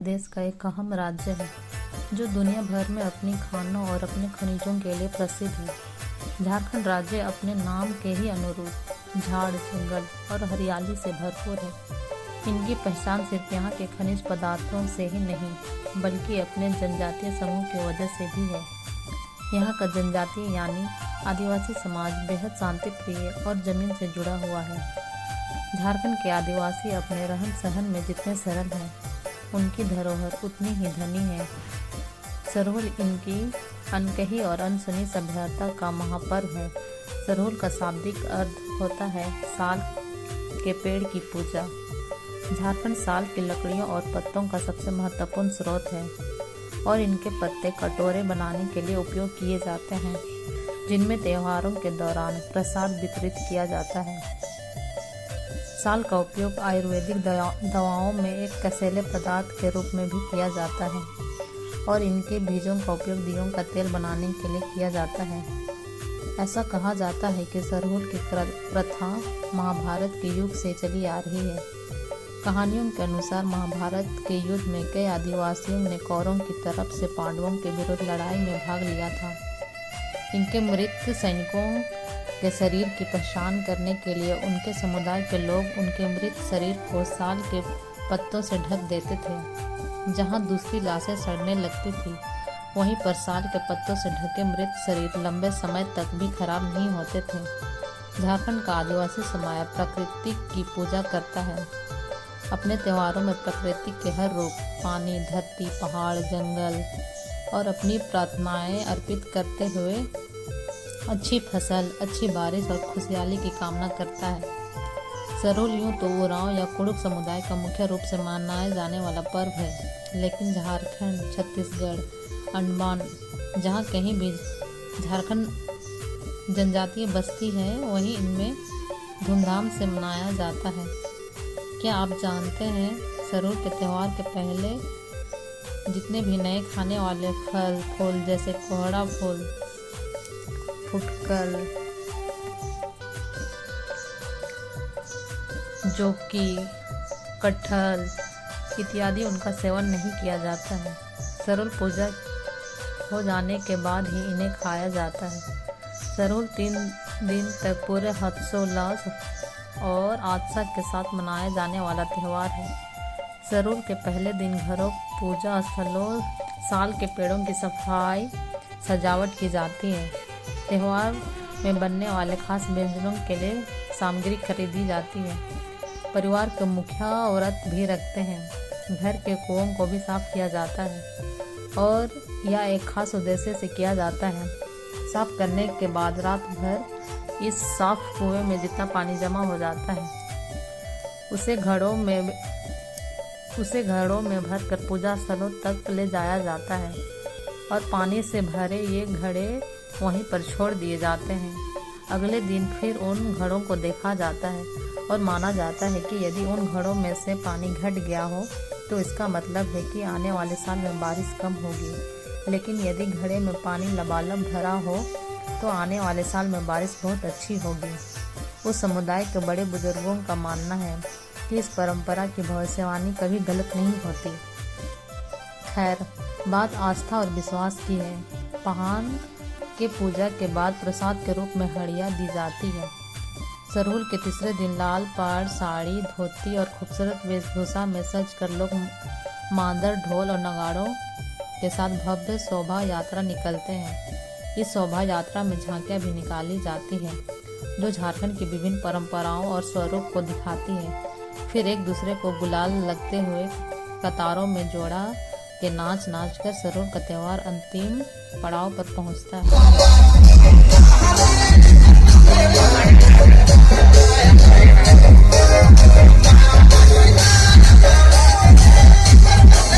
देश का एक अहम राज्य है जो दुनिया भर में अपनी खानों और अपने खनिजों के लिए प्रसिद्ध है। झारखंड राज्य अपने नाम के ही अनुरूप झाड़, जंगल और हरियाली से भरपूर है। इनकी पहचान सिर्फ यहाँ के खनिज पदार्थों से ही नहीं बल्कि अपने जनजातीय समूह की वजह से भी है। यहाँ का जनजातीय यानी आदिवासी समाज बेहद शांति प्रिय और जमीन से जुड़ा हुआ है। झारखंड के आदिवासी अपने रहन सहन में जितने सरल हैं, उनकी धरोहर उतनी ही धनी है। सरहुल इनकी अनकही और अनसुनी सभ्यता का महापर्व है। सरहुल का शाब्दिक अर्थ होता है साल के पेड़ की पूजा। झारखंड साल की लकड़ियों और पत्तों का सबसे महत्वपूर्ण स्रोत है और इनके पत्ते कटोरे बनाने के लिए उपयोग किए जाते हैं, जिनमें त्योहारों के दौरान प्रसाद वितरित किया जाता है। साल का उपयोग आयुर्वेदिक दवाओं में एक कसैले पदार्थ के रूप में भी किया जाता है और इनके बीजों का उपयोग दीयों का तेल बनाने के लिए किया जाता है। ऐसा कहा जाता है कि सरहुल की प्रथा महाभारत के युग से चली आ रही है। कहानियों के अनुसार महाभारत के युद्ध में कई आदिवासियों ने कौरवों की तरफ से पांडवों के विरुद्ध लड़ाई में भाग लिया था। इनके मृत सैनिकों के शरीर की पहचान करने के लिए उनके समुदाय के लोग उनके मृत शरीर को साल के पत्तों से ढक देते थे। जहां दूसरी लाशें सड़ने लगती थी, वहीं पर साल के पत्तों से ढके मृत शरीर लंबे समय तक भी खराब नहीं होते थे। झारखंड का आदिवासी समाज प्रकृति की पूजा करता है। अपने त्योहारों में प्रकृति के हर रूप पानी, धरती, पहाड़, जंगल और अपनी प्रार्थनाएं अर्पित करते हुए अच्छी फसल, अच्छी बारिश और खुशहाली की कामना करता है। सरहुल यूँ तो उरांव या कुड़ुक समुदाय का मुख्य रूप से मनाया जाने वाला पर्व है, लेकिन झारखंड, छत्तीसगढ़, अंडमान जहाँ कहीं भी झारखंड जनजातीय बस्ती है, वहीं इनमें धूमधाम से मनाया जाता है। क्या आप जानते हैं सरहुल के त्यौहार के पहले जितने भी नए खाने वाले फल फूल जैसे कोहड़ा फूल, फुटकल, जौकी, कटहल इत्यादि उनका सेवन नहीं किया जाता है। सरहुल पूजा हो जाने के बाद ही इन्हें खाया जाता है। सरहुल 3 दिन तक पूरे हर्षोल्लास और आस्था के साथ मनाया जाने वाला त्यौहार है। सरहुल के पहले दिन घरों, पूजा स्थलों, साल के पेड़ों की सफाई सजावट की जाती है। त्यौहार में बनने वाले खास व्यंजनों के लिए सामग्री खरीदी जाती है। परिवार के मुखिया व्रत भी रखते हैं। घर के कुओं को भी साफ किया जाता है और यह एक खास उद्देश्य से किया जाता है। साफ करने के बाद रात भर इस साफ कुएं में जितना पानी जमा हो जाता है, उसे घड़ों में भरकर पूजा स्थलों तक ले जाया जाता है और पानी से भरे ये घड़े वहीं पर छोड़ दिए जाते हैं। अगले दिन फिर उन घड़ों को देखा जाता है और माना जाता है कि यदि उन घड़ों में से पानी घट गया हो तो इसका मतलब है कि आने वाले साल में बारिश कम होगी। लेकिन यदि घड़े में पानी लबालब भरा हो तो आने वाले साल में बारिश बहुत अच्छी होगी। उस समुदाय के बड़े बुजुर्गों का मानना है कि इस परंपरा की भविष्यवाणी कभी गलत नहीं होती। खैर, बात आस्था और विश्वास की है। पहान के पूजा के बाद प्रसाद के रूप में हड़िया दी जाती है। सरहुल के तीसरे दिन लाल पाड़, साड़ी, धोती और खूबसूरत वेशभूषा में सजकर लोग मांदर, ढोल और नगाड़ों के साथ भव्य शोभा यात्रा निकलते हैं। इस शोभा यात्रा में झांकियां भी निकाली जाती हैं, जो झारखंड की विभिन्न परंपराओं और स्वरूप को दिखाती है। फिर एक दूसरे को गुलाल लगते हुए कतारों में जोड़ा के नाच कर सरहुल का त्यौहार अंतिम पड़ाव पर पहुंचता है।